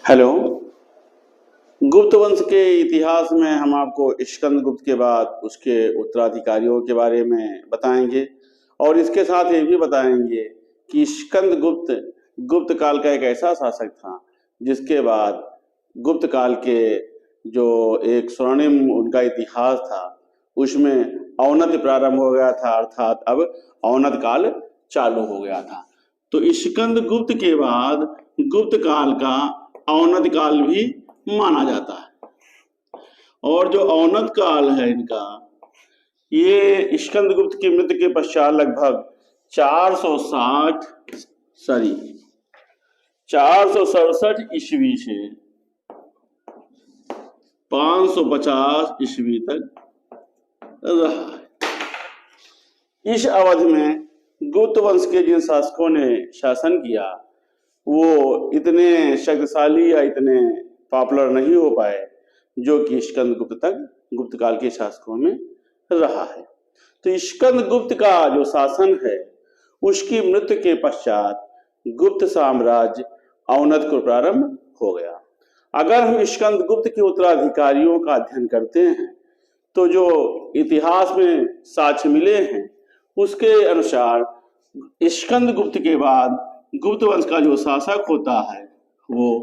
Hello. गुप्त वंश के इतिहास में हम आपको स्कंदगुप्त के बाद उसके उत्तराधिकारियों के बारे में बताएंगे और इसके साथ ये भी बताएंगे कि स्कंदगुप्त गुप्त काल का एक ऐसा शासक था जिसके बाद गुप्त काल के जो एक स्वर्णिम उनका इतिहास था उसमें अवनति प्रारंभ हो गया था, अर्थात अब अवनत काल चालू हो गया था। तो स्कंदगुप्त के बाद गुप्त काल का अवनत काल भी माना जाता है। और जो अवनत काल है इनका, ये स्कंदगुप्त की मृत्यु के पश्चात लगभग 467 ईस्वी से 550 ईस्वी तक रहा है। इस अवधि में गुप्त वंश के जिन शासकों ने शासन किया वो इतने शक्तिशाली या इतने पॉपुलर नहीं हो पाए जो कि स्कंदगुप्त तक गुप्त काल के शासकों में रहा है। तो स्कंदगुप्त का जो शासन है उसकी मृत्यु के पश्चात गुप्त साम्राज्य अवनत को प्रारंभ हो गया। अगर हम स्कंदगुप्त के उत्तराधिकारियों का अध्ययन करते हैं तो जो इतिहास में साक्ष्य मिले हैं उसके अनुसार स्कंदगुप्त के बाद गुप्त वंश का जो शासक होता है वो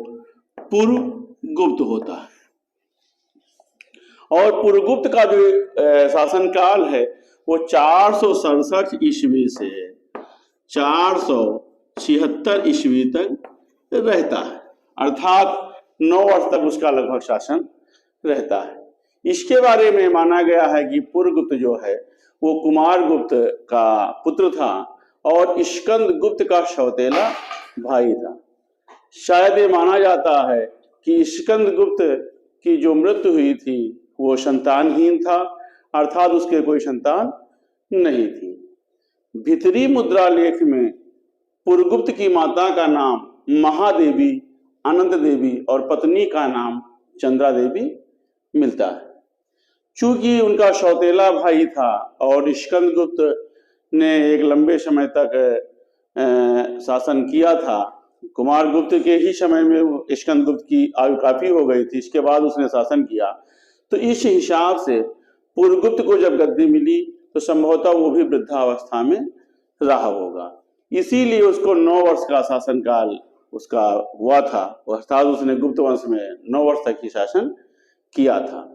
पुरगुप्त होता है। और पुरगुप्त का जो शासनकाल है वो 467 ईस्वी से 476 ईस्वी तक रहता है, अर्थात 9 वर्ष तक उसका लगभग शासन रहता है। इसके बारे में माना गया है कि पुरगुप्त जो है वो कुमारगुप्त का पुत्र था और स्कंदगुप्त का सौतेला भाई था। शायद ये माना जाता है कि स्कंदगुप्त की जो मृत्यु हुई थी वो संतानहीन था, अर्थात उसके कोई संतान नहीं थी। भीतरी मुद्रा लेख में पुरगुप्त की माता का नाम महादेवी, अनंत देवी और पत्नी का नाम चंद्रा देवी मिलता है। चूंकि उनका सौतेला भाई था और स्कंदगुप्त ने एक लंबे समय तक शासन किया था, कुमारगुप्त के ही समय में स्कंदगुप्त की आयु काफी हो गई थी, इसके बाद उसने शासन किया, तो इस हिसाब से पुरगुप्त को जब गद्दी मिली तो संभवतः वो भी वृद्धावस्था में रहा होगा, इसीलिए उसको 9 वर्ष का शासनकाल उसका हुआ था, अर्थात उसने गुप्त वंश में 9 वर्ष तक ही शासन किया था।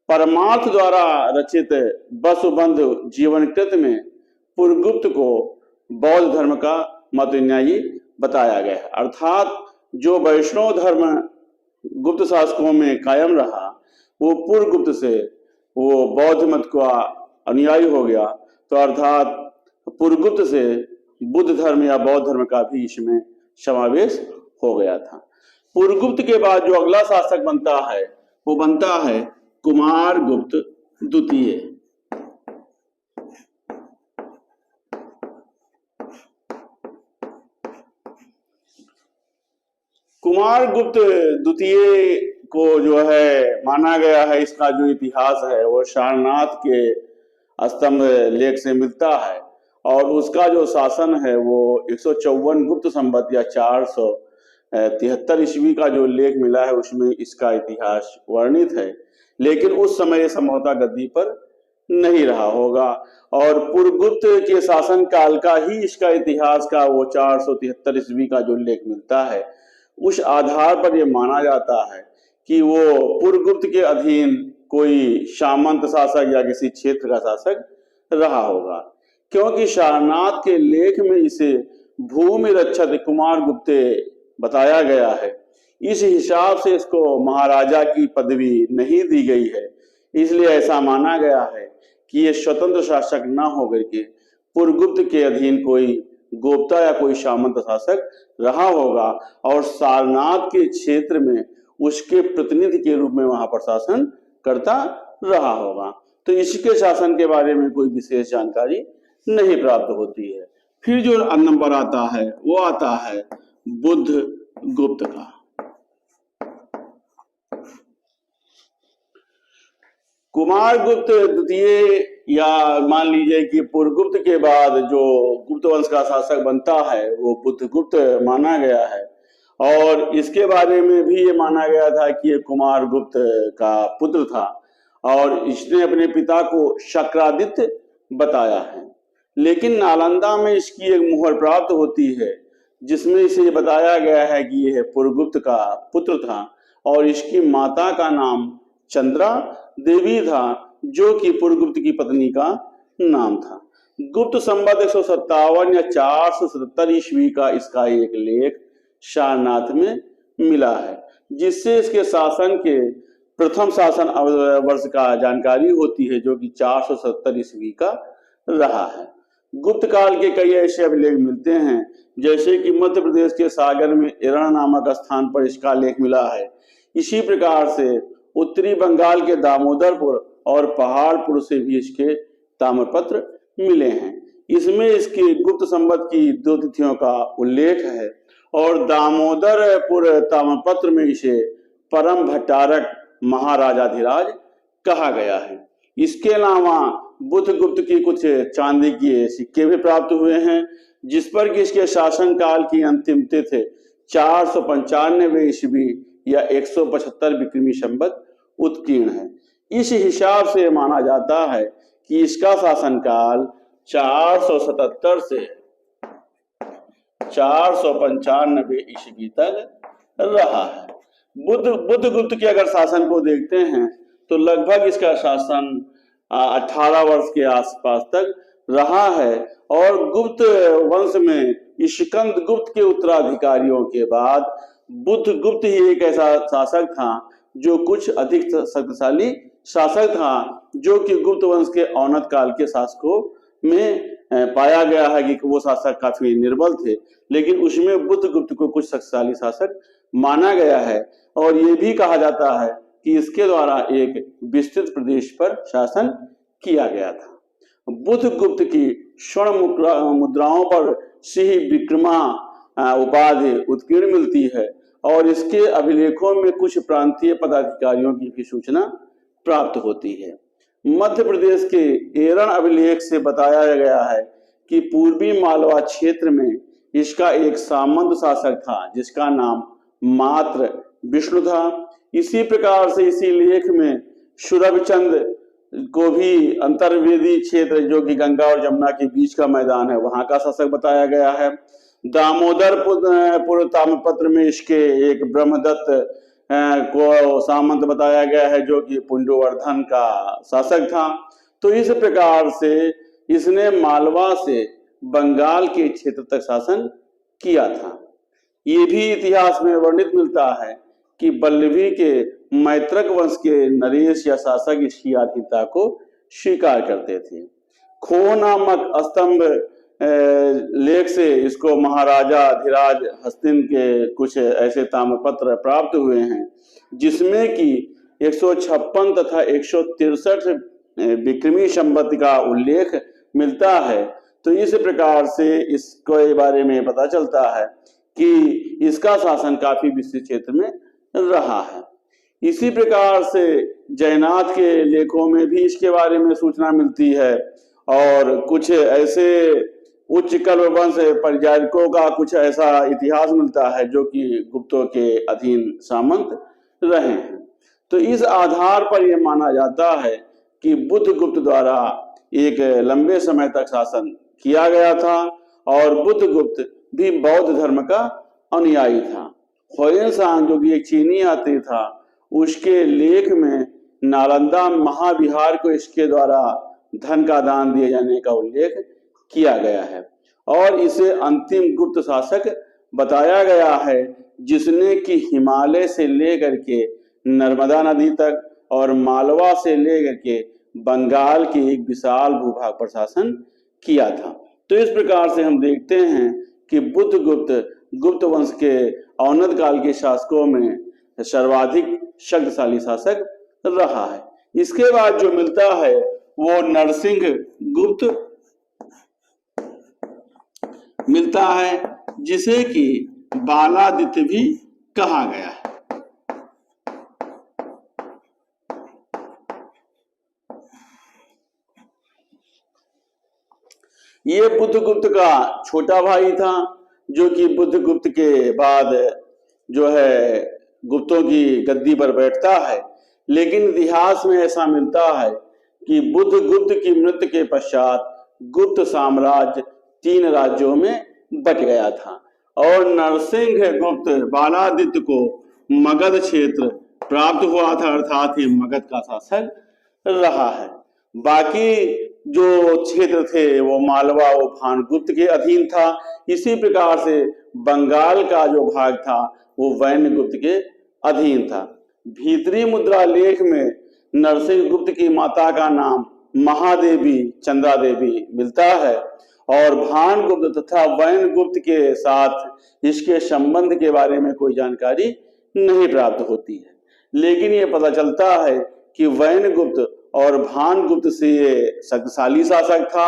परमार्थ द्वारा रचित वसुबंध जीवनकृत में पुरगुप्त को बौद्ध धर्म का मतन्यायी बताया गया है, अर्थात जो वैष्णव धर्म गुप्त शासकों में कायम रहा वो पुरगुप्त से वो बौद्ध मत का अनुयायी हो गया, तो अर्थात पुरगुप्त से बुद्ध धर्म या बौद्ध धर्म का भी इसमें समावेश हो गया था। पुरगुप्त के बाद जो अगला शासक बनता है वो बनता है कुमारगुप्त द्वितीय। कुमारगुप्त द्वितीय को जो है माना गया है, इसका जो इतिहास है वो सारनाथ के स्तंभ लेख से मिलता है और उसका जो शासन है वो 154 गुप्त संवत या 473 ईस्वी का जो लेख मिला है उसमें इसका इतिहास वर्णित है, लेकिन उस समय संभवतः गद्दी पर नहीं रहा होगा और पुरगुप्त के शासन काल का ही इसका इतिहास का वो 473 ईस्वी का जो लेख मिलता है उस आधार पर यह माना जाता है कि वो पुरगुप्त के अधीन कोई सामंत शासक या किसी क्षेत्र का शासक रहा होगा, क्योंकि सारनाथ के लेख में इसे भूमि रक्षक कुमारगुप्त बताया गया है। इस हिसाब से इसको महाराजा की पदवी नहीं दी गई है, इसलिए ऐसा माना गया है कि ये स्वतंत्र शासक न होकर के पुरगुप्त के अधीन कोई गोप्ता या कोई सामंत शासक रहा होगा और सारनाथ के क्षेत्र में उसके प्रतिनिधि के रूप में वहां पर शासन करता रहा होगा। तो इसके शासन के बारे में कोई विशेष जानकारी नहीं प्राप्त होती है। फिर जो नंबर आता है वो आता है बुद्ध गुप्त का। कुमारगुप्त द्वितीय या मान लीजिए कि पुरगुप्त के बाद जो गुप्त वंश का शासक बनता है वो बुद्धगुप्त माना गया है और इसके बारे में भी ये माना गया था कि ये कुमार गुप्त का पुत्र था और इसने अपने पिता को शक्रादित्य बताया है। लेकिन नालंदा में इसकी एक मुहर प्राप्त होती है जिसमें इसे बताया गया है कि यह पुरगुप्त का पुत्र था और इसकी माता का नाम चंद्रा देवी था जो कि पुरगुप्त की पत्नी का नाम था। गुप्त संवत 157 या 477 ईस्वी का इसका एक लेख सारनाथ में मिला है जिससे इसके शासन के प्रथम शासन वर्ष का जानकारी होती है जो कि 470 ईस्वी का रहा है। गुप्त काल के कई ऐसे अभिलेख मिलते हैं जैसे कि मध्य प्रदेश के सागर में एरण नामक स्थान पर इसका लेख मिला है। इसी प्रकार से उत्तरी बंगाल के दामोदरपुर और पहाड़पुर से भी इसके ताम्रपत्र मिले हैं। इसमें इसकी गुप्त संवत की 2 तिथियों का उल्लेख है और दामोदरपुर ताम्रपत्र में इसे परम भट्टारक महाराजाधिराज कहा गया है। इसके अलावा बुद्धगुप्त की कुछ चांदी के सिक्के भी प्राप्त हुए हैं जिस पर कि इसके शासन काल की अंतिम तिथि 495 ईस्वी या 175 विक्रमी संवत उत्कीर्ण है। इस हिसाब से माना जाता है कि इसका शासनकाल 477 से 495 ईस्वी तक रहा है। बुद्धगुप्त के अगर शासन को देखते हैं तो लगभग इसका शासन 18 वर्ष के आसपास तक रहा है और गुप्त वंश में स्कंद गुप्त के उत्तराधिकारियों के बाद बुद्धगुप्त ही एक ऐसा शासक था जो कुछ अधिक शक्तिशाली शासक था जो कि गुप्त वंश के औन्नत काल के शासकों में पाया गया है कि वो शासक काफी निर्बल थे, लेकिन उसमें बुद्धगुप्त को कुछ शक्तिशाली शासक माना गया है और ये भी कहा जाता है कि इसके द्वारा एक विस्तृत प्रदेश पर शासन किया गया था। बुद्धगुप्त की स्वर्ण मुद्राओं पर सिंह विक्रमा उपाधि उत्कीर्ण मिलती है और इसके अभिलेखों में कुछ प्रांतीय पदाधिकारियों की भी सूचना प्राप्त होती है। मध्य प्रदेश के एरण अभिलेख से बताया गया है कि पूर्वी मालवा क्षेत्र में इसका एक सामंत शासक था जिसका नाम मात्र विष्णु था। इसी प्रकार से इसी लेख में सुरभचंद को भी अंतर्वेदी क्षेत्र जो कि गंगा और जमुना के बीच का मैदान है वहां का शासक बताया गया है। दामोदरपुर ताम्रपत्र में इसके एक ब्रह्मदत्त को सामंत बताया गया है जो कि पुंडवर्धन का शासक था। तो इस प्रकार से इसने मालवा से बंगाल के क्षेत्र तक शासन किया था। ये भी इतिहास में वर्णित मिलता है कि बल्लभी के मैत्रक वंश के नरेश या शासक इसकी आधीनता को स्वीकार करते थे। खो नामक स्तंभ लेख से इसको महाराजा धीराज हस्तिन के कुछ ऐसे ताम्रपत्र प्राप्त हुए हैं जिसमें कि 156 तथा 163 विक्रमी संवत का उल्लेख मिलता है। तो इस प्रकार से इसके बारे में पता चलता है कि इसका शासन काफी विस्तृत क्षेत्र में रहा है। इसी प्रकार से जयनाथ के लेखों में भी इसके बारे में सूचना मिलती है और कुछ ऐसे उच्च कल्प वंश परिचारकों का कुछ ऐसा इतिहास मिलता है जो कि गुप्तों के अधीन सामंत रहे हैं। तो इस आधार पर यह माना जाता है कि बुद्धगुप्त द्वारा एक लंबे समय तक शासन किया गया था और बुद्धगुप्त भी बौद्ध धर्म का अनुयायी था। ह्वेनसांग जो कि एक चीनी यात्री था उसके लेख में नालंदा महाविहार को इसके द्वारा धन का दान दिए जाने का उल्लेख किया गया है और इसे अंतिम गुप्त शासक बताया गया है जिसने कि हिमालय से लेकर के नर्मदा नदी तक और मालवा से लेकर के बंगाल के एक विशाल भूभाग पर शासन किया था। तो इस प्रकार से हम देखते हैं कि बुद्धगुप्त गुप्त वंश के औन्नत काल के शासकों में सर्वाधिक शक्तिशाली शासक रहा है। इसके बाद जो मिलता है वो नरसिंह गुप्त मिलता है जिसे कि बालादित्य भी कहा गया है। ये बुद्धगुप्त का छोटा भाई था जो कि बुद्धगुप्त के बाद जो है गुप्तों की गद्दी पर बैठता है। लेकिन इतिहास में ऐसा मिलता है कि बुधगुप्त की मृत्यु के पश्चात गुप्त साम्राज्य 3 राज्यों में बट गया था और नरसिंह गुप्त बालादित्य को मगध क्षेत्र प्राप्त हुआ था, अर्थात ये मगध का शासक रहा है। बाकी जो क्षेत्र थे वो मालवा वो भानुगुप्त के अधीन था। इसी प्रकार से बंगाल का जो भाग था वो वैन्यगुप्त के अधीन था। भीतरी मुद्रा लेख में नरसिंह गुप्त की माता का नाम महादेवी चंद्रा देवी मिलता है और भानुगुप्त तथा वैन्यगुप्त के साथ इसके संबंध के बारे में कोई जानकारी नहीं प्राप्त होती है। लेकिन ये पता चलता है कि वैन्यगुप्त और भानुगुप्त से ये शक्तिशाली शासक था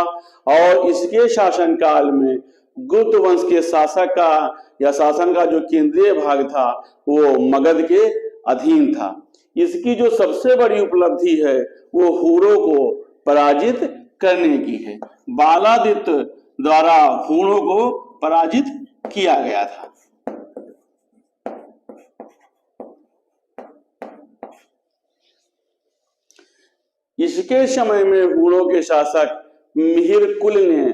और इसके शासनकाल में गुप्त वंश के शासक का या शासन का जो केंद्रीय भाग था वो मगध के अधीन था। इसकी जो सबसे बड़ी उपलब्धि है वो हूणों को पराजित करने की है। बालादित्य द्वारा हूणों को पराजित किया गया था। इसके समय में हूणों के शासक मिहिरकुल ने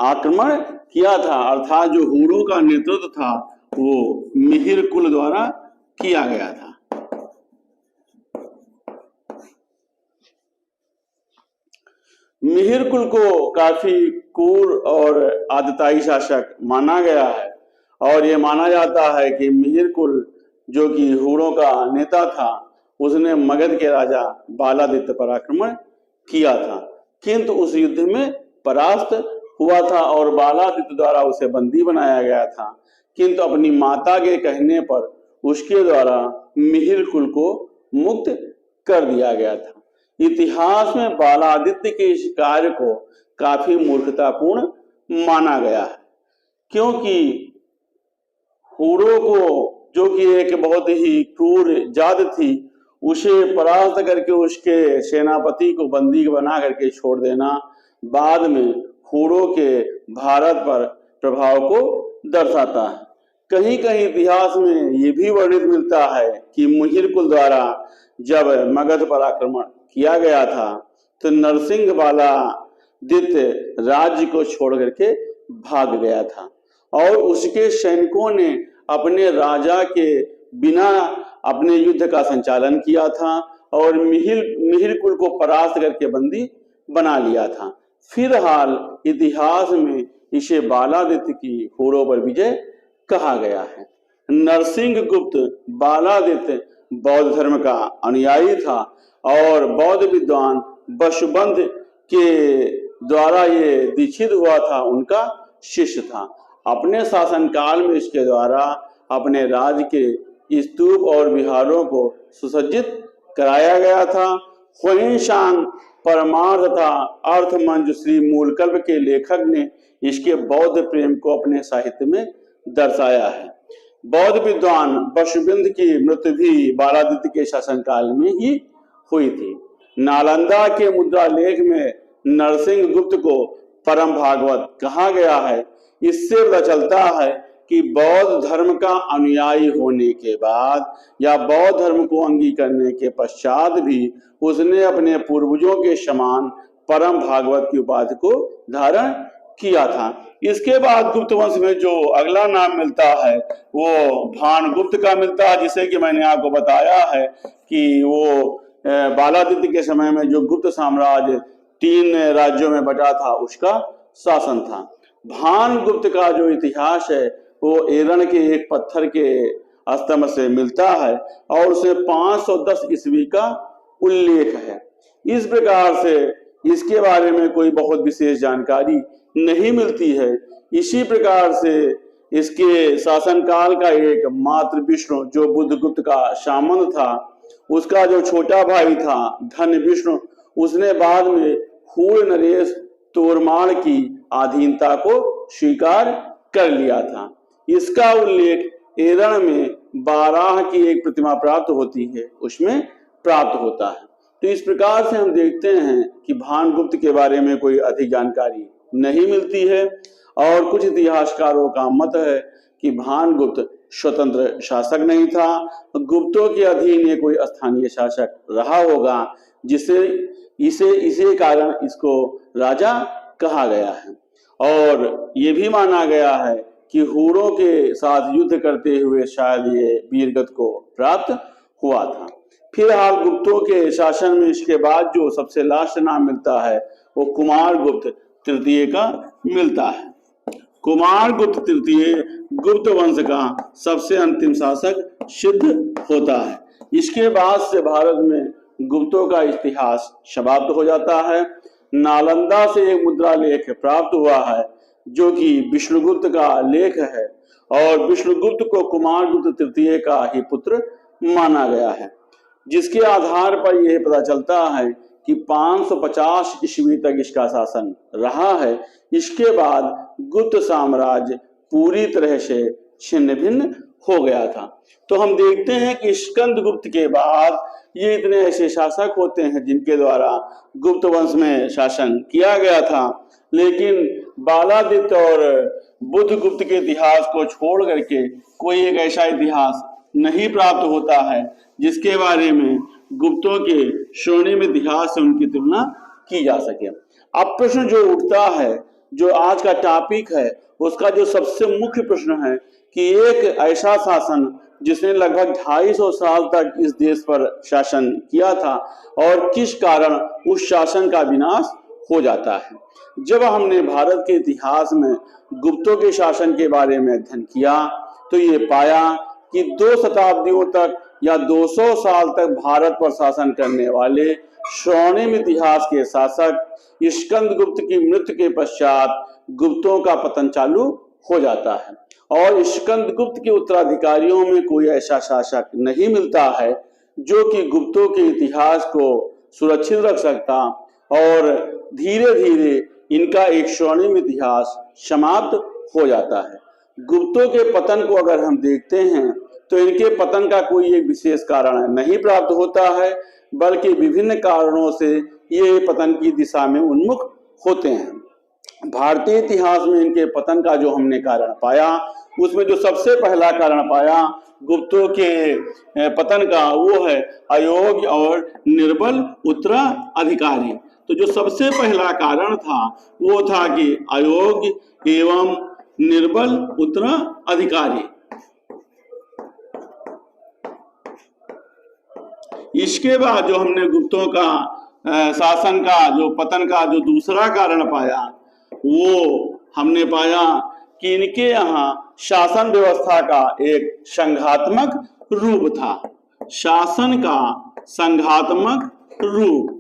आक्रमण किया था, अर्थात जो हूणों का नेतृत्व था वो मिहिरकुल द्वारा किया गया था। मिहिरकुल को काफी क्रूर और आतताई शासक माना गया है और ये माना जाता है कि मिहिरकुल जो कि हूणों का नेता था उसने मगध के राजा बालादित्य पर आक्रमण किया था, किंतु उस युद्ध में परास्त हुआ था और बालादित्य द्वारा उसे बंदी बनाया गया था। किंतु अपनी माता के कहने पर उसके द्वारा मिहिरकुल को मुक्त कर दिया गया था। इतिहास में बालादित्य के इस कार्य को काफी मूर्खतापूर्ण माना गया है, क्योंकि हूणों को जो कि एक बहुत ही क्रूर जाति थी उसे परास्त करके उसके सेनापति को बंदी बना करके छोड़ देना बाद में हूणों के भारत पर प्रभाव को दर्शाता है। कहीं कहीं इतिहास में ये भी वर्णित मिलता है कि मिहिरकुल द्वारा जब मगध पर आक्रमण किया गया था तो नरसिंह बालादित्य राज्य को छोड़ करके भाग गया था और उसके सैनिकों ने अपने राजा के बिना अपने युद्ध का संचालन किया था और मिहिरकुल को परास्त करके बंदी बना लिया था। फिलहाल इतिहास में इसे बालादित्य की हूणों पर विजय कहा गया है। नरसिंह गुप्त बालादित्य बौद्ध धर्म का अनुयायी था और बौद्ध विद्वान वसुबंध के द्वारा ये दीक्षित हुआ था, उनका शिष्य था। अपने शासनकाल में इसके द्वारा अपने राज्य के स्तूप और विहारों को सुसज्जित कराया गया था। ह्वेनसांग परमार्थ तथा अर्थमंजरी मूलकल्प के लेखक ने इसके बौद्ध प्रेम को अपने साहित्य में दर्शाया है। बौद्ध विद्वान वसुबंध की मृत्यु भी बालादित्य के शासनकाल में ही हुई थी। नालंदा के मुद्रा लेख में नरसिंह गुप्त को परम भागवत कहा गया है। इससे पता चलता है कि बौद्ध धर्म का अनुयायी होने के बाद या बौद्ध धर्म को अंगीकारने के पश्चात भी उसने अपने पूर्वजों के समान परम भागवत की उपाधि को धारण किया था। इसके बाद गुप्त वंश में जो अगला नाम मिलता है वो भानुगुप्त का मिलता है, जिसे कि मैंने आपको बताया है कि वो बालादित्य के समय में जो गुप्त साम्राज्य 3 राज्यों में बटा था उसका शासन था। भानुगुप्त का जो इतिहास है वो एरन के एक पत्थर के स्तंभ से मिलता है और उसे 510 ईस्वी का उल्लेख है। इस प्रकार से इसके बारे में कोई बहुत विशेष जानकारी नहीं मिलती है। इसी प्रकार से इसके शासनकाल का एक मातृ विष्णु जो बुधगुप्त का सामंत था, उसका जो छोटा भाई था धन विष्णु, उसने बाद में हूण नरेश तोरमाड़ की अधीनता को स्वीकार कर लिया था। इसका उल्लेख एरन में बाराह की एक प्रतिमा प्राप्त होती है उसमें प्राप्त होता है। तो इस प्रकार से हम देखते हैं कि भानुगुप्त के बारे में कोई अधिक जानकारी नहीं मिलती है और कुछ इतिहासकारों का मत है कि भानुगुप्त स्वतंत्र शासक नहीं था। गुप्तों के अधीन ये कोई स्थानीय शासक रहा होगा, जिसे इसी कारण इसको राजा कहा गया है। और ये भी माना गया है कि हुरों के साथ युद्ध करते हुए शायद ये वीरगति को प्राप्त हुआ था। फिलहाल गुप्तों के शासन में इसके बाद जो सबसे लास्ट नाम मिलता है वो कुमारगुप्त तृतीय का मिलता है। कुमारगुप्त तृतीय गुप्त वंश का सबसे अंतिम शासक सिद्ध होता है। इसके बाद से भारत में गुप्तों का इतिहास समाप्त हो जाता है। नालंदा से एक मुद्रा लेख प्राप्त हुआ है जो कि विष्णुगुप्त का लेख है, और विष्णुगुप्त को कुमारगुप्त तृतीय का ही पुत्र माना गया है, जिसके आधार पर यह पता चलता है कि 550 ईस्वी तक इसका शासन रहा है। इसके बाद गुप्त साम्राज्य पूरी तरह से छिन्न भिन्न हो गया था। तो हम देखते हैं कि स्कंदगुप्त के बाद ये इतने ऐसे शासक होते हैं जिनके द्वारा गुप्त वंश में शासन किया गया था, लेकिन बालादित्य और बुद्धगुप्त के इतिहास को छोड़ करके कोई एक ऐसा इतिहास नहीं प्राप्त होता है जिसके बारे में गुप्तों के स्वर्णिम इतिहास से उनकी तुलना की जा सके। अब प्रश्न जो उठता है, जो आज का टॉपिक है, उसका जो सबसे मुख्य प्रश्न है कि एक ऐसा शासन जिसने लगभग 250 साल तक इस देश पर शासन किया था और किस कारण उस शासन का विनाश हो जाता है। जब हमने भारत के इतिहास में गुप्तों के शासन के बारे में अध्ययन किया तो ये पाया कि 2 शताब्दियों तक या 200 साल तक भारत पर शासन करने वाले स्वर्णिम इतिहास के शासक स्कंदगुप्त की मृत्यु के पश्चात गुप्तों का पतन चालू हो जाता है, और स्कंदगुप्त के उत्तराधिकारियों में कोई ऐसा शासक नहीं मिलता है जो कि गुप्तों के इतिहास को सुरक्षित रख सकता, और धीरे धीरे इनका एक स्वर्णिम इतिहास समाप्त हो जाता है। गुप्तों के पतन को अगर हम देखते हैं तो इनके पतन का कोई एक विशेष कारण नहीं प्राप्त होता है, बल्कि विभिन्न कारणों से ये पतन की दिशा में उन्मुख होते हैं। भारतीय इतिहास में इनके पतन का जो हमने कारण पाया, उसमें जो सबसे पहला कारण पाया गुप्तों के पतन का, वो है अयोग्य और निर्बल उत्तराधिकारी। तो जो सबसे पहला कारण था वो था कि अयोग्य एवं निर्बल उत्तराधिकारी। इसके बाद जो हमने गुप्तों का शासन का जो पतन का जो दूसरा कारण पाया, वो हमने पाया कि इनके यहाँ शासन व्यवस्था का एक संघात्मक रूप था। शासन का संघात्मक रूप।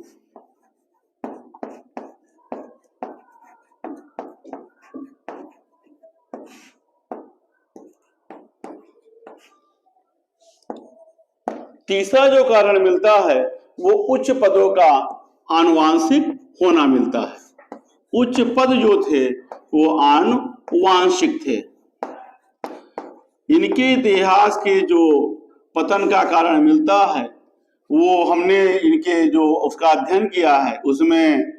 तीसरा जो कारण मिलता है वो उच्च पदों का आनुवांशिक होना मिलता है। उच्च पद जो थे वो आनुवांशिक थे। इनके इतिहास के जो पतन का कारण मिलता है वो हमने इनके जो उसका अध्ययन किया है उसमें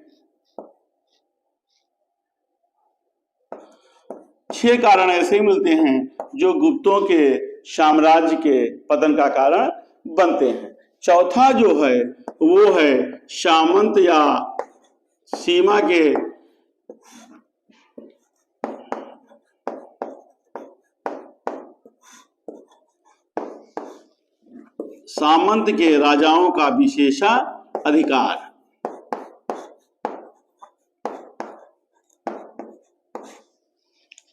6 कारण ऐसे मिलते हैं जो गुप्तों के साम्राज्य के पतन का कारण बनते हैं। चौथा जो है वो है सामंत या सीमा के सामंत के राजाओं का विशेषाधिकार।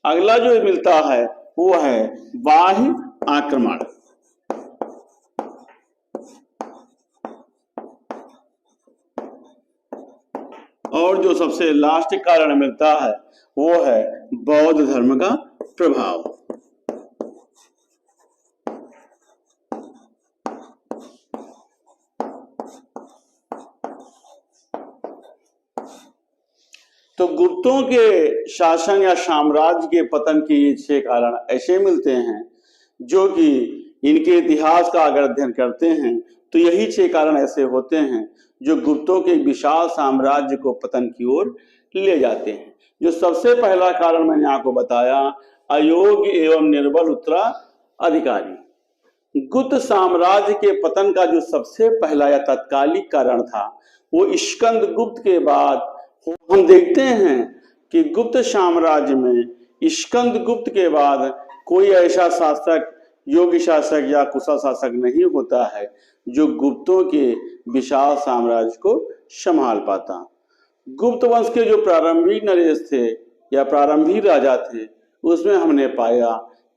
अगला जो मिलता है वो है बाह्य आक्रमण। और जो सबसे लास्ट कारण मिलता है वो है बौद्ध धर्म का प्रभाव। तो गुप्तों के शासन या साम्राज्य के पतन के ये 6 कारण ऐसे मिलते हैं जो कि इनके इतिहास का अगर अध्ययन करते हैं तो यही 6 कारण ऐसे होते हैं जो गुप्तों के विशाल साम्राज्य को पतन की ओर ले जाते हैं। जो सबसे पहला कारण मैंने आपको बताया, अयोग्य एवं निर्बल उत्तराधिकारी अधिकारी। गुप्त साम्राज्य के पतन का जो सबसे पहला या तत्कालिक कारण था वो स्कंदगुप्त के बाद हम देखते हैं कि गुप्त साम्राज्य में स्कंदगुप्त के बाद कोई ऐसा शासक, योग्य शासक या कुशल शासक नहीं होता है जो गुप्तों के विशाल साम्राज्य को संभाल पाता। गुप्त वंश के जो प्रारंभिक नरेश थे या प्रारंभिक राजा थे उसमें हमने पाया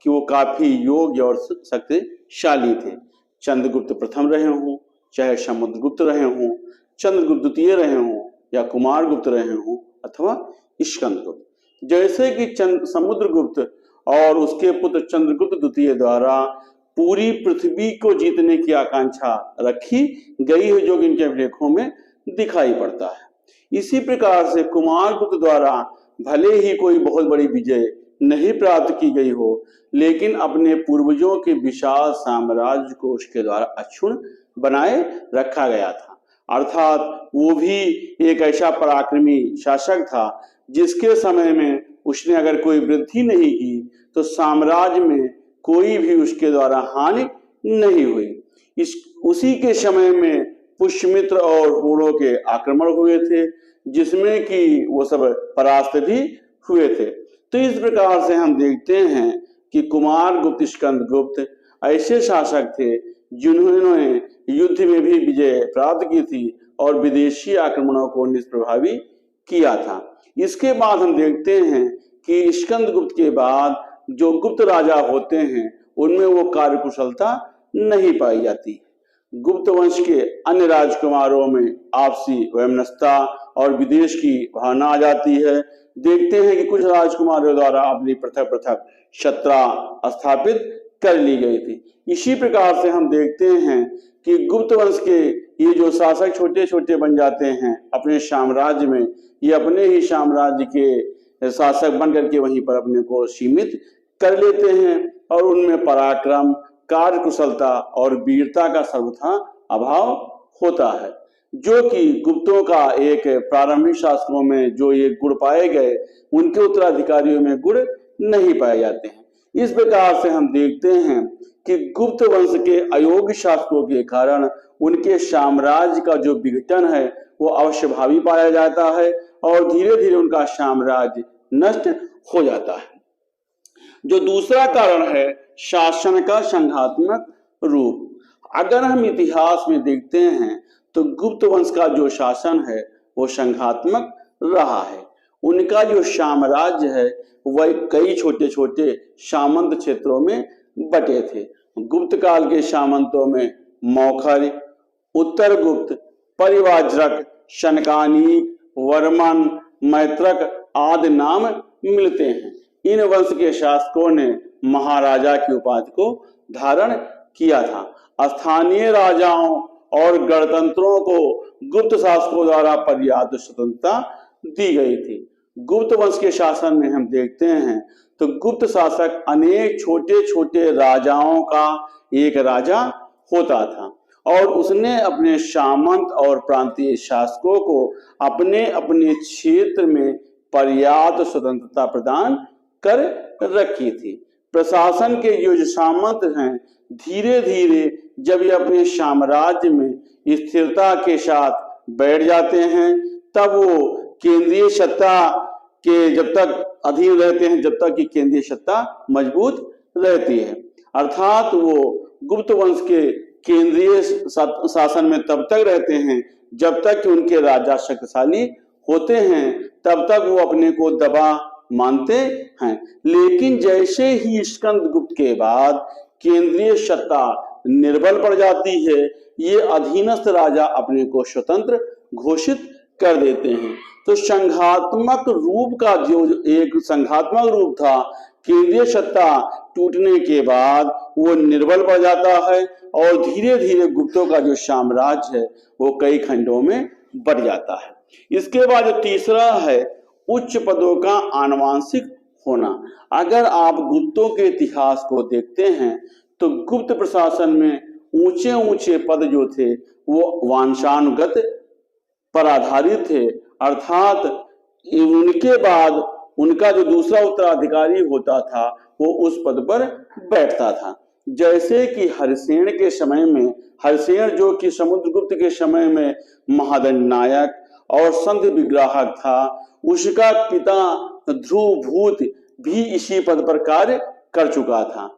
कि वो काफी योग्य और शक्तिशाली थे। चंद्रगुप्त प्रथम रहे हों, चाहे समुद्रगुप्त रहे हों, चंद्रगुप्त द्वितीय रहे हों या कुमारगुप्त रहे हों अथवा स्कंदगुप्त। जैसे कि समुद्रगुप्त और उसके पुत्र चंद्रगुप्त द्वितीय द्वारा पूरी पृथ्वी को जीतने की आकांक्षा रखी गई है जो इनके अभिलेखों में दिखाई पड़ता है। इसी प्रकार से कुमारगुप्त द्वारा भले ही कोई बहुत बड़ी विजय नहीं प्राप्त की गई हो, लेकिन अपने पूर्वजों के विशाल साम्राज्य को उसके द्वारा अक्षुण्ण बनाए रखा गया था। अर्थात वो भी एक ऐसा पराक्रमी शासक था जिसके समय में उसने अगर कोई वृद्धि नहीं की तो साम्राज्य में कोई भी उसके द्वारा हानि नहीं हुई। उसी के समय में पुष्यमित्र और हुणों के आक्रमण हुए थे जिसमें कि वो सब परास्त भी हुए थे। तो इस प्रकार से हम देखते हैं कि कुमारगुप्त, स्कंदगुप्त ऐसे शासक थे जिन्होंने युद्ध में भी विजय प्राप्त की थी और विदेशी आक्रमणों को निष्प्रभावी किया था। इसके बाद हम देखते हैं कि स्कंदगुप्त के बाद जो गुप्त राजा होते हैं उनमें वो कार्यकुशलता नहीं पाई जाती। गुप्त वंश के अन्य राजकुमारों में आपसी वैमनस्यता और विदेश की भावना आ जाती है। देखते हैं कि कुछ राजकुमारों द्वारा अपनी पृथक पृथक सत्ता स्थापित कर ली गई थी। इसी प्रकार से हम देखते हैं कि गुप्त वंश के ये जो शासक छोटे छोटे बन जाते हैं अपने साम्राज्य में, ये अपने ही साम्राज्य के शासक बन करके वहीं पर अपने को सीमित कर लेते हैं और उनमें पराक्रम, कार्यकुशलता और वीरता का सर्वथा अभाव होता है, जो कि गुप्तों का एक प्रारंभिक शासकों में जो ये गुण पाए गए उनके उत्तराधिकारियों में गुण नहीं पाए जाते हैं। इस प्रकार से हम देखते हैं कि गुप्त वंश के अयोग्य शासकों के कारण उनके साम्राज्य का जो विघटन है वो अवश्य भावी पाया जाता है और धीरे धीरे उनका साम्राज्य नष्ट हो जाता है। जो दूसरा कारण है शासन का संघात्मक रूप। अगर हम इतिहास में देखते हैं तो गुप्त वंश का जो शासन है वो संघात्मक रहा है। उनका जो साम्राज्य है वह कई छोटे छोटे सामंत क्षेत्रों में बटे थे। गुप्त काल के सामंतों में मौखर, उत्तरगुप्त, परिवाज्रक, शनकानीक, वर्मन, मैत्रक आदि नाम मिलते हैं। इन वंश के शासकों ने महाराजा की उपाधि को धारण किया था। स्थानीय राजाओं और गणतंत्रों को गुप्त शासकों द्वारा पर्याप्त स्वतंत्रता दी गई थी। गुप्त वंश के शासन में हम देखते हैं तो गुप्त शासक अनेक छोटे छोटे राजाओं का एक राजा होता था और उसने अपने सामंत और प्रांतीय शासकों को अपने अपने क्षेत्र में पर्याप्त स्वतंत्रता प्रदान कर रखी थी। प्रशासन के जो सामंत हैं धीरे धीरे जब ये अपने साम्राज्य में स्थिरता के साथ बैठ जाते हैं तब वो केंद्रीय सत्ता के जब तक अधीन रहते हैं जब तक कि केंद्रीय सत्ता मजबूत रहती है। अर्थात वो गुप्त वंश के केंद्रीय शासन में तब तक रहते हैं जब तक कि उनके राजा शक्तिशाली होते हैं, तब तक वो अपने को दबा मानते हैं। लेकिन जैसे ही स्कंदगुप्त के बाद केंद्रीय सत्ता निर्बल पड़ जाती है, ये अधीनस्थ राजा अपने को स्वतंत्र घोषित कर देते हैं। तो संघात्मक रूप का जो एक संघात्मक रूप था, केंद्रीय सत्ता टूटने के बाद वो निर्बल पड़ जाता है और धीरे धीरे गुप्तों का जो साम्राज्य है वो कई खंडों में बढ़ जाता है। इसके बाद जो तीसरा है उच्च पदों का आनुवंशिक होना। अगर आप गुप्तों के इतिहास को देखते हैं तो गुप्त प्रशासन में ऊंचे ऊंचे पद जो थे वो वंशानुगत पर आधारित थे। अर्थात उनके बाद उनका जो दूसरा उत्तराधिकारी होता था वो उस पद पर बैठता था। जैसे कि हरिसेन के समय में, हरिसेन जो कि समुद्रगुप्त के समय में महादंडनायक और संत विग्राहक था, उसका पिता ध्रुवभूत भी इसी पद पर कार्य कर चुका था।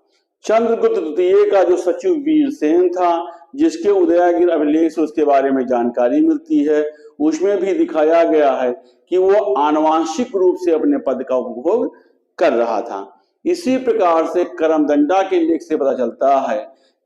चंद्रगुप्त द्वितीय का जो सचिव वीरसेन था, जिसके उदयगिरि अभिलेख से उसके बारे में जानकारी मिलती है, उसमें भी दिखाया गया है कि वो आनुवांशिक रूप से अपने पद का उपभोग कर रहा था। इसी प्रकार से करमदंडा के लेख से पता चलता है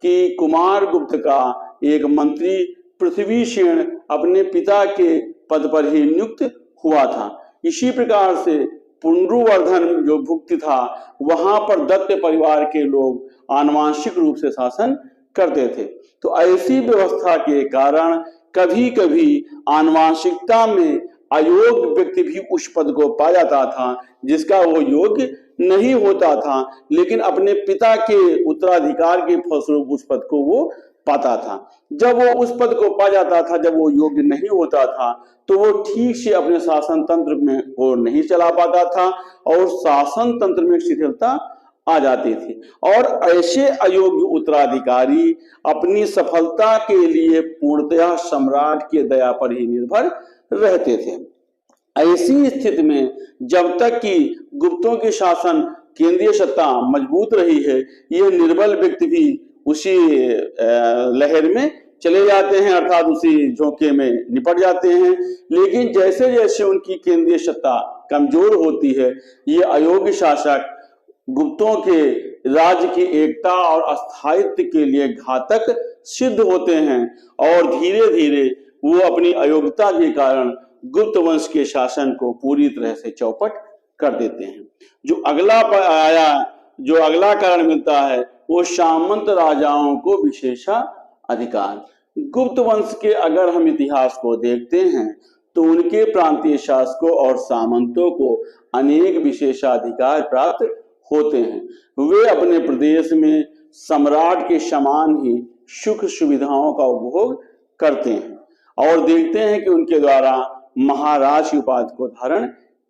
कि कुमारगुप्त का एक मंत्री पृथ्वीसेन अपने पिता के पद पर ही नियुक्त हुआ था। इसी प्रकार से पुंड्रुवर्धन जो भुक्त था, वहां पर दत्त परिवार के लोग आनुवांशिक रूप से शासन करते थे। तो ऐसी व्यवस्था के कारण कभी कभी आनुवांशिकता में अयोग्य व्यक्ति भी उस पद को पा जाता था जिसका वो योग्य नहीं होता था, लेकिन अपने पिता के उत्तराधिकार के फलस्वरूप उस पद को वो पाता था। जब वो उस पद को पा जाता था, जब वो योग्य नहीं होता था, तो वो ठीक से अपने शासन तंत्र में वो नहीं चला पाता था और शासन तंत्र में शिथिलता आ जाती थी। और ऐसे अयोग्य उत्तराधिकारी अपनी सफलता के लिए पूर्णतः सम्राट की दया पर ही निर्भर रहते थे। ऐसी स्थिति में जब तक कि गुप्तों के शासन केंद्रीय सत्ता मजबूत रही है, ये निर्बल व्यक्ति भी उसी लहर में चले जाते हैं, अर्थात उसी झोंके में निपट जाते हैं। लेकिन जैसे जैसे उनकी केंद्रीय सत्ता कमजोर होती है, ये अयोग्य शासक गुप्तों के राज्य की एकता और अस्थायित्व के लिए घातक सिद्ध होते हैं और धीरे धीरे वो अपनी अयोग्यता के कारण गुप्त वंश के शासन को पूरी तरह से चौपट कर देते हैं। जो अगला कारण मिलता है वो सामंत राजाओं को विशेषाधिकार। गुप्त वंश के अगर हम इतिहास को देखते हैं तो उनके प्रांतीय शासकों और सामंतों को अनेक विशेषाधिकार प्राप्त होते हैं। वे अपने प्रदेश में सम्राट के समान ही सुख सुविधाओं का उपभोग करते हैं और देखते हैं कि उनके द्वारा महाराज की उपाधि को धारण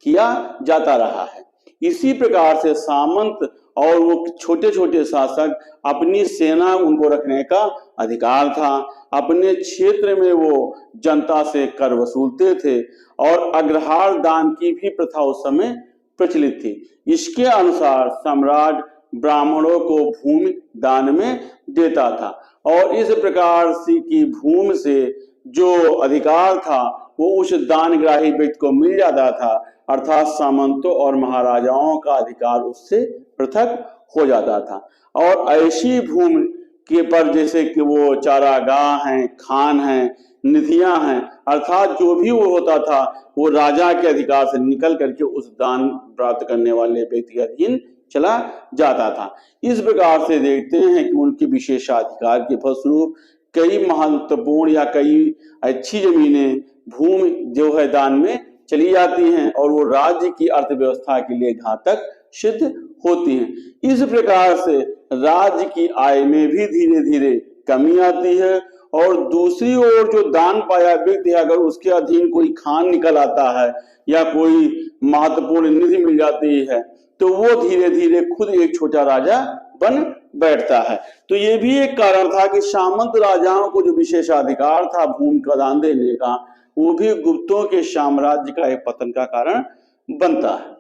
किया जाता रहा है। इसी प्रकार से सामंत और वो छोटे छोटे शासक अपनी सेना उनको रखने का अधिकार था। अपने क्षेत्र में वो जनता से कर वसूलते थे और अग्रहार दान की भी प्रथा उस समय प्रचलित थी। इसके अनुसार सम्राट ब्राह्मणों को भूमि दान में देता था और इस प्रकार से की भूमि से जो अधिकार था वो उस दानग्राही व्यक्ति को मिल जाता था, अर्थात सामंतों और महाराजाओं का अधिकार उससे पृथक हो जाता था। और ऐसी भूमि के पर जैसे कि वो चारागाह हैं, खान हैं, निधियां हैं, अर्थात जो भी वो होता था वो राजा के अधिकार से निकल करके उस दान प्राप्त करने वाले व्यक्ति के अधीन चला जाता था। इस प्रकार से देखते हैं कि उनके विशेषाधिकार के फलस्वरूप कई महत्वपूर्ण या कई अच्छी जमीनें भूमि जो है दान में चली जाती हैं और वो राज्य की अर्थव्यवस्था के लिए घातक सिद्ध होती हैं। इस प्रकार से राज्य की आय में भी धीरे धीरे कमी आती है और दूसरी ओर जो दान पाया व्यक्ति अगर उसके अधीन कोई खान निकल आता है या कोई महत्वपूर्ण निधि मिल जाती है तो वो धीरे धीरे खुद एक छोटा राजा बन बैठता है। तो ये भी एक कारण था कि सामंत राजाओं को जो विशेषाधिकार था भूमि का दान देने का, वो भी गुप्तों के साम्राज्य का एक पतन का कारण बनता है।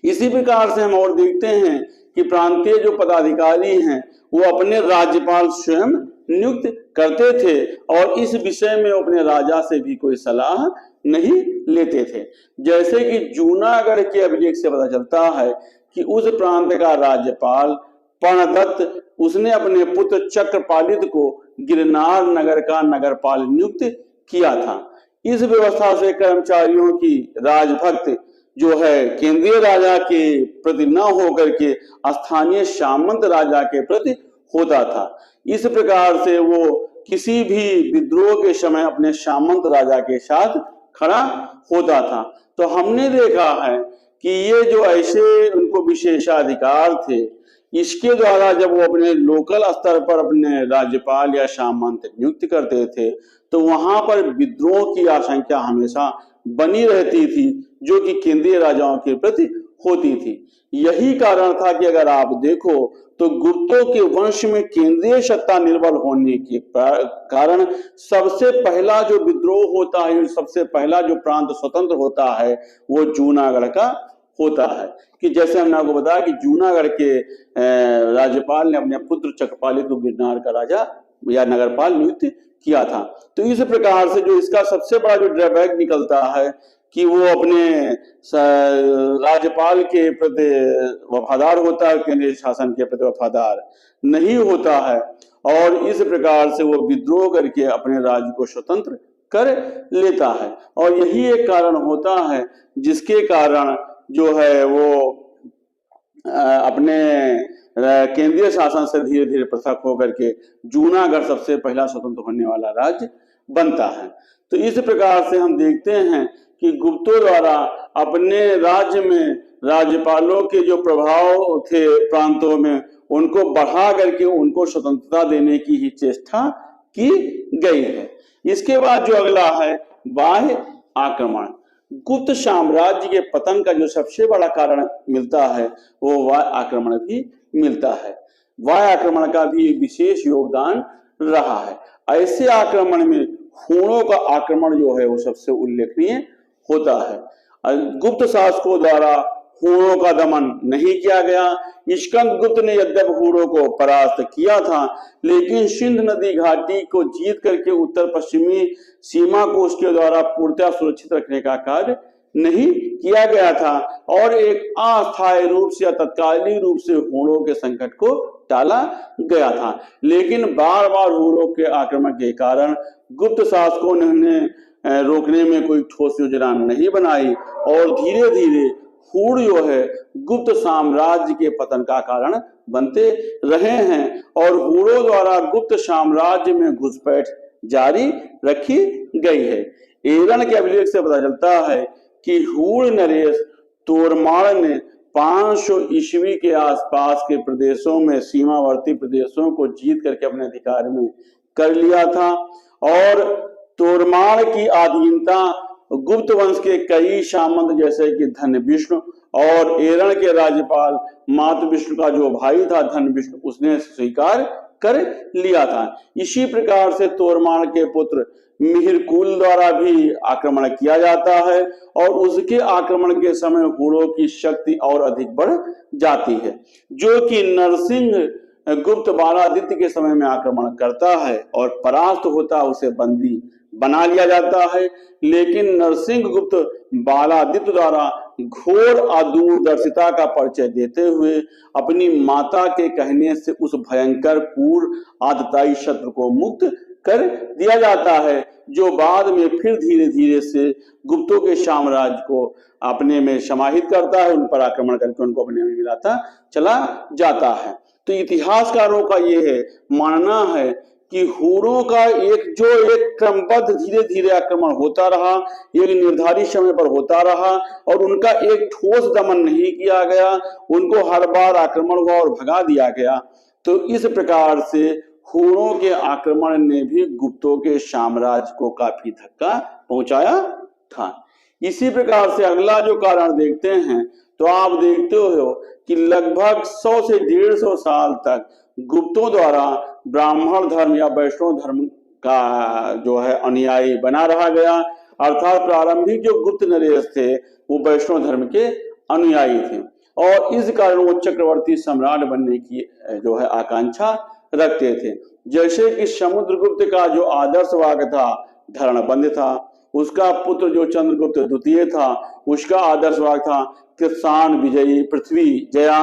इसी प्रकार से हम और देखते हैं कि प्रांतीय जो पदाधिकारी हैं वो अपने राज्यपाल स्वयं नियुक्त करते थे और इस विषय में अपने राजा से भी कोई सलाह नहीं लेते थे। जैसे कि जूनागढ़ के अभिलेख से पता चलता है कि उस प्रांत का राज्यपाल पर्णदत्त उसने अपने पुत्र चक्रपालित को गिरनार नगर का नगरपाल नियुक्त किया था। इस व्यवस्था से कर्मचारियों की राजभक्त जो है केंद्रीय राजा के प्रति न होकर के स्थानीय सामंत राजा के प्रति होता था। इस प्रकार से वो किसी भी विद्रोह के समय अपने सामंत राजा के साथ खड़ा होता था। तो हमने देखा है कि ये जो ऐसे उनको विशेषाधिकार थे, इसके द्वारा जब वो अपने लोकल स्तर पर अपने राज्यपाल या सामंत नियुक्त करते थे तो वहां पर विद्रोह की आशंका हमेशा बनी रहती थी जो कि केंद्रीय राजाओं के प्रति होती थी। यही कारण था कि अगर आप देखो तो गुप्तों के वंश में केंद्रीय सत्ता निर्बल होने के कारण सबसे पहला जो विद्रोह होता है, सबसे पहला जो प्रांत स्वतंत्र होता है वो जूनागढ़ का होता है। कि जैसे हमने आपको बताया कि जूनागढ़ के राज्यपाल ने अपने पुत्र चक्रपाली को गिरनार का राजा या नगरपाल नियुक्त किया था। तो इस प्रकार से जो इसका सबसे बड़ा जो ड्रॉबैक निकलता है कि वो अपने राज्यपाल के प्रति वफादार होता है, केंद्रीय शासन के प्रति वफादार नहीं होता है, और इस प्रकार से वो विद्रोह करके अपने राज्य को स्वतंत्र कर लेता है। और यही एक कारण होता है जिसके कारण जो है वो अपने केंद्रीय शासन से धीरे धीरे पृथक होकर के जूनागढ़ सबसे पहला स्वतंत्र होने वाला राज्य बनता है। तो इस प्रकार से हम देखते हैं कि गुप्तों द्वारा अपने राज्य में राज्यपालों के जो प्रभाव थे प्रांतों में उनको बढ़ा करके उनको स्वतंत्रता देने की ही चेष्टा की गई है। इसके बाद जो अगला है बाह्य आक्रमण। गुप्त साम्राज्य के पतन का जो सबसे बड़ा कारण मिलता है वो वाह्य आक्रमण भी मिलता है। वाह्य आक्रमण का भी एक विशेष योगदान रहा है। ऐसे आक्रमण में हूणों का आक्रमण जो है वो सबसे उल्लेखनीय होता है। गुप्त शासकों द्वारा हूणों का दमन नहीं किया गया। स्कंदगुप्त ने यद्यपि हूणों को परास्त किया था, लेकिन सिंध नदी घाटी को जीत करके उत्तर पश्चिमी सीमा को उसके द्वारा पूर्णतः सुरक्षित रखने का कार्य नहीं किया गया था, और एक अस्थायी रूप से या तत्कालीन रूप से हूणों के संकट को टाला गया था। लेकिन बार बार हूणों के आक्रमण के कारण गुप्त शासकों ने रोकने में कोई ठोस योजना नहीं बनाई, और धीरे धीरे हूण जो है गुप्त साम्राज्य के पतन का कारण बनते रहे हैं, और हूणों द्वारा गुप्त साम्राज्य में घुसपैठ जारी रखी गई है। एरन के अभिलेख से पता चलता है कि हूण नरेश तोरमाड़ ने 500 ईस्वी के आसपास के प्रदेशों में सीमावर्ती प्रदेशों को जीत करके अपने अधिकार में कर लिया था, और तोरमाड़ की अधीनता गुप्त वंश के कई सामंत जैसे कि धन विष्णु और एरण के राज्यपाल मातु विष्णु का जो भाई था धन विष्णु उसने स्वीकार कर लिया था। इसी प्रकार से तोरमाड़ के पुत्र मिहिरकुल द्वारा भी आक्रमण किया जाता है, और उसके आक्रमण के समय हूणों की शक्ति और अधिक बढ़ जाती है, जो कि नरसिंह गुप्त बालादित्य के समय में आक्रमण करता है और परास्त होता, उसे बंदी बना लिया जाता है। लेकिन नरसिंह गुप्त बालादित्य द्वारा घोर अदूरदर्शिता का परिचय देते हुए अपनी माता के कहने से उस भयंकर पूर्व आतताई शत्रु को मुक्त कर दिया जाता है, जो बाद में फिर धीरे धीरे से गुप्तों के साम्राज्य को अपने में समाहित करता है, उन पर आक्रमण करके उनको अपने में मिलाता चला जाता है। तो इतिहासकारों का ये है मानना है कि हूणों का एक क्रमबद्ध धीरे धीरे आक्रमण होता रहा, एक निर्धारित समय पर होता रहा, और उनका एक ठोस दमन नहीं किया गया, उनको हर बार आक्रमण हुआ और भगा दिया गया। तो इस प्रकार से हूणों के आक्रमण ने भी गुप्तों के साम्राज्य को काफी धक्का पहुंचाया था। इसी प्रकार से अगला जो कारण देखते हैं तो आप देखते हो कि लगभग 100 से 150 साल तक गुप्तों द्वारा ब्राह्मण धर्म या वैष्णव धर्म का जो है अनुयायी बना रहा गया, अर्थात प्रारंभिक जो गुप्त नरेश थे वो वैष्णव धर्म के अनुयायी थे, और इस कारण वो चक्रवर्ती सम्राट बनने की जो है आकांक्षा रखते थे। जैसे कि समुद्रगुप्त का जो आदर्शवाद था धरणबंध था, उसका पुत्र जो चंद्रगुप्त द्वितीय था उसका आदर्शवाद था कृत्सान विजयी पृथ्वी जया।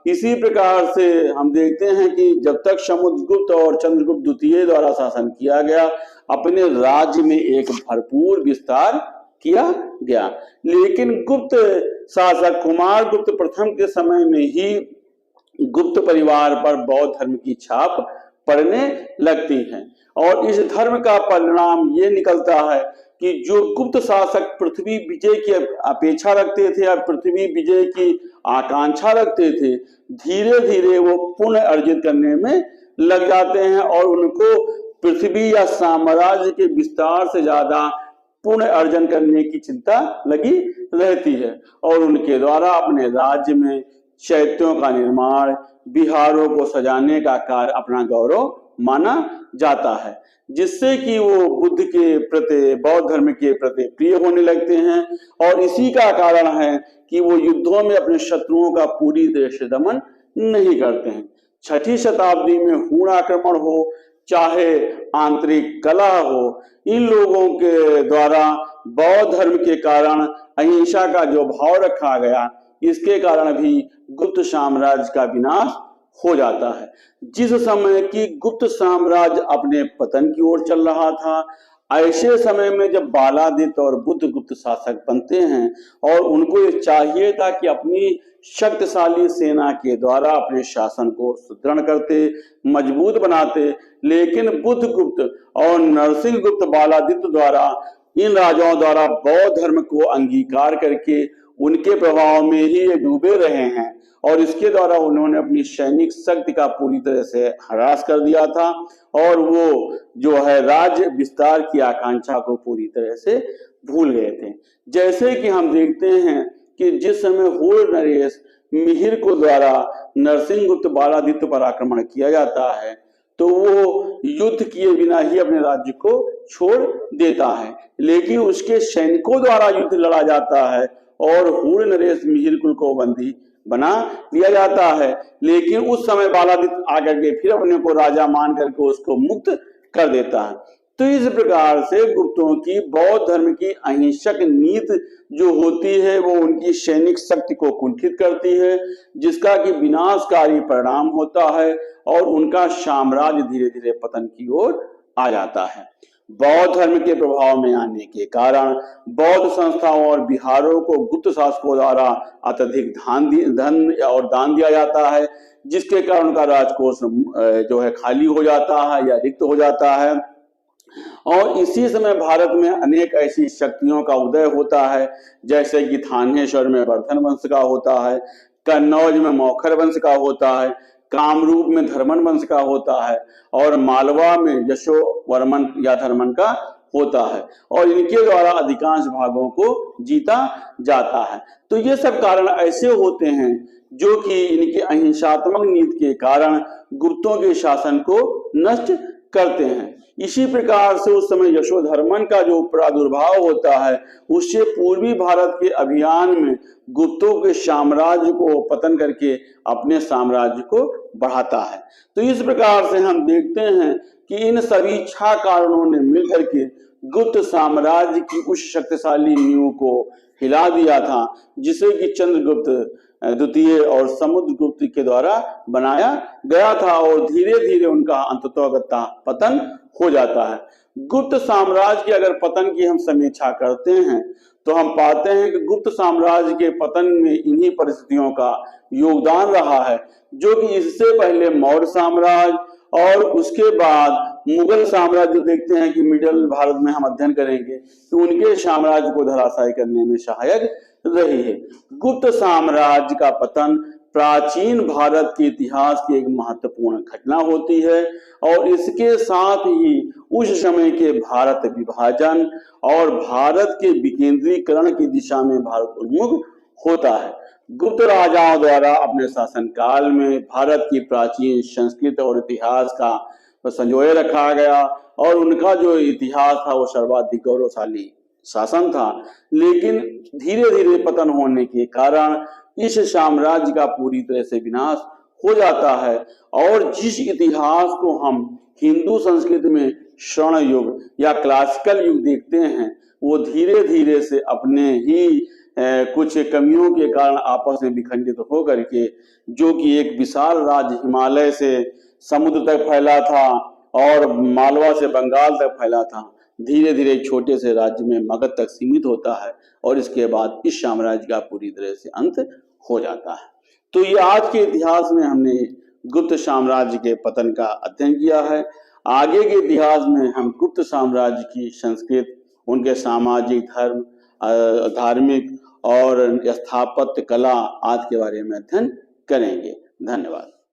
इसी प्रकार से हम देखते हैं कि जब तक समुद्रगुप्त और चंद्रगुप्त द्वितीय द्वारा शासन किया गया, अपने राज्य में एक भरपूर विस्तार किया गया, लेकिन गुप्त शासक कुमार गुप्त प्रथम के समय में ही गुप्त परिवार पर बौद्ध धर्म की छाप पड़ने लगती है, और इस धर्म का परिणाम ये निकलता है कि जो गुप्त शासक पृथ्वी विजय की अपेक्षा रखते थे या पृथ्वी विजय की आकांक्षा रखते थे, धीरे धीरे वो पुण्य अर्जित करने में लग जाते हैं, और उनको पृथ्वी या साम्राज्य के विस्तार से ज्यादा पुण्य अर्जन करने की चिंता लगी रहती है और उनके द्वारा अपने राज्य में चैत्यों का निर्माण, विहारों को सजाने का कार्य अपना गौरव माना जाता है, जिससे कि वो बुद्ध के प्रति, बौद्ध धर्म के प्रति प्रिय होने लगते हैं। और इसी का कारण है कि वो युद्धों में अपने शत्रुओं का पूरी तरह से दमन नहीं करते हैं। 6ठी शताब्दी में हूण आक्रमण हो, चाहे आंतरिक कला हो, इन लोगों के द्वारा बौद्ध धर्म के कारण अहिंसा का जो भाव रखा गया, इसके कारण भी गुप्त साम्राज्य का विनाश हो जाता है। जिस समय की गुप्त साम्राज्य अपने पतन की ओर चल रहा था, ऐसे समय में जब बालादित्य और बुद्ध गुप्त शासक बनते हैं और उनको ये चाहिए था कि अपनी शक्तिशाली सेना के द्वारा अपने शासन को सुदृढ़ करते, मजबूत बनाते, लेकिन बुद्ध गुप्त और नरसिंह गुप्त बालादित्य द्वारा, इन राजाओं द्वारा बौद्ध धर्म को अंगीकार करके उनके प्रभाव में ही ये डूबे रहे हैं और इसके द्वारा उन्होंने अपनी सैनिक शक्ति का पूरी तरह से ह्रास कर दिया था और वो जो है राज्य विस्तार की आकांक्षा को पूरी तरह से भूल गए थे। जैसे कि हम देखते हैं कि जिस समय हूण नरेश मिहिर को द्वारा नरसिंह गुप्त बालादित्य पर आक्रमण किया जाता है, तो वो युद्ध किए बिना ही अपने राज्य को छोड़ देता है, लेकिन उसके सैनिकों द्वारा युद्ध लड़ा जाता है और हूण नरेश मिहिर को बंदी बना लिया जाता है। लेकिन उस समय बालादित्य आकर के फिर अपने को राजा मान करके उसको मुक्त कर देता है। तो इस प्रकार से गुप्तों की बौद्ध धर्म की अहिंसक नीति जो होती है वो उनकी सैनिक शक्ति को कुंठित करती है, जिसका कि विनाशकारी परिणाम होता है और उनका साम्राज्य धीरे धीरे पतन की ओर आ जाता है। बौद्ध धर्म के प्रभाव में आने के कारण बौद्ध संस्थाओं और विहारों को गुप्त शासकों द्वारा अत्यधिक धन और दान दिया जाता है, जिसके कारण उनका राजकोष जो है खाली हो जाता है या रिक्त हो जाता है। और इसी समय भारत में अनेक ऐसी शक्तियों का उदय होता है, जैसे कि थानेश्वर में वर्धन वंश का होता है, कन्नौज में मौखर वंश का होता है, कामरूप में धर्मन वंश का होता है और मालवा में यशोवर्मन या धर्मन का होता है और इनके द्वारा अधिकांश भागों को जीता जाता है। तो ये सब कारण ऐसे होते हैं जो कि इनके अहिंसात्मक नीति के कारण गुप्तों के शासन को नष्ट करते हैं। इसी प्रकार से उस समय यशोधर्मन का जो प्रादुर्भाव होता है, उससे पूर्वी भारत के अभियान में गुप्तों के साम्राज्य को पतन करके अपने साम्राज्य को बढ़ाता है। तो इस प्रकार से हम देखते हैं कि इन सभी 6 कारणों ने मिलकर के गुप्त साम्राज्य की उस शक्तिशाली नींव को हिला दिया था, जिसे कि चंद्रगुप्त द्वितीय और समुद्रगुप्त के द्वारा बनाया गया था और धीरे धीरे उनका अंततोगत्ता पतन हो जाता है। गुप्त साम्राज्य की अगर पतन की हम समीक्षा करते हैं तो हम पाते हैं कि गुप्त साम्राज्य के पतन में इन्हीं परिस्थितियों का योगदान रहा है, जो कि इससे पहले मौर्य साम्राज्य और उसके बाद मुगल साम्राज्य देखते हैं कि मिडिल भारत में हम अध्ययन करेंगे तो उनके साम्राज्य को धराशायी करने में सहायक रही है। गुप्त साम्राज्य का पतन प्राचीन भारत के इतिहास की एक महत्वपूर्ण घटना होती है और इसके साथ ही उस समय के भारत विभाजन और भारत के विकेंद्रीकरण की दिशा में भारत उन्मुख होता है। गुप्त राजाओं द्वारा अपने शासनकाल में भारत की प्राचीन संस्कृति और इतिहास का संजोए रखा गया और उनका जो इतिहास था वो सर्वाधिक गौरवशाली शासन था, लेकिन धीरे धीरे पतन होने के कारण इस साम्राज्य का पूरी तरह से विनाश हो जाता है और जिस इतिहास को हम हिंदू संस्कृति में स्वर्ण युग या क्लासिकल युग देखते हैं, वो धीरे धीरे से अपने ही कुछ कमियों के कारण आपस में विखंडित हो करके, जो कि एक विशाल राज्य हिमालय से समुद्र तक फैला था और मालवा से बंगाल तक फैला था, धीरे धीरे छोटे से राज्य में मगध तक सीमित होता है और इसके बाद इस साम्राज्य का पूरी तरह से अंत हो जाता है। तो ये आज के इतिहास में हमने गुप्त साम्राज्य के पतन का अध्ययन किया है। आगे के इतिहास में हम गुप्त साम्राज्य की संस्कृति, उनके सामाजिक, धर्म, धार्मिक और स्थापत्य कला आदि के बारे में अध्ययन करेंगे। धन्यवाद।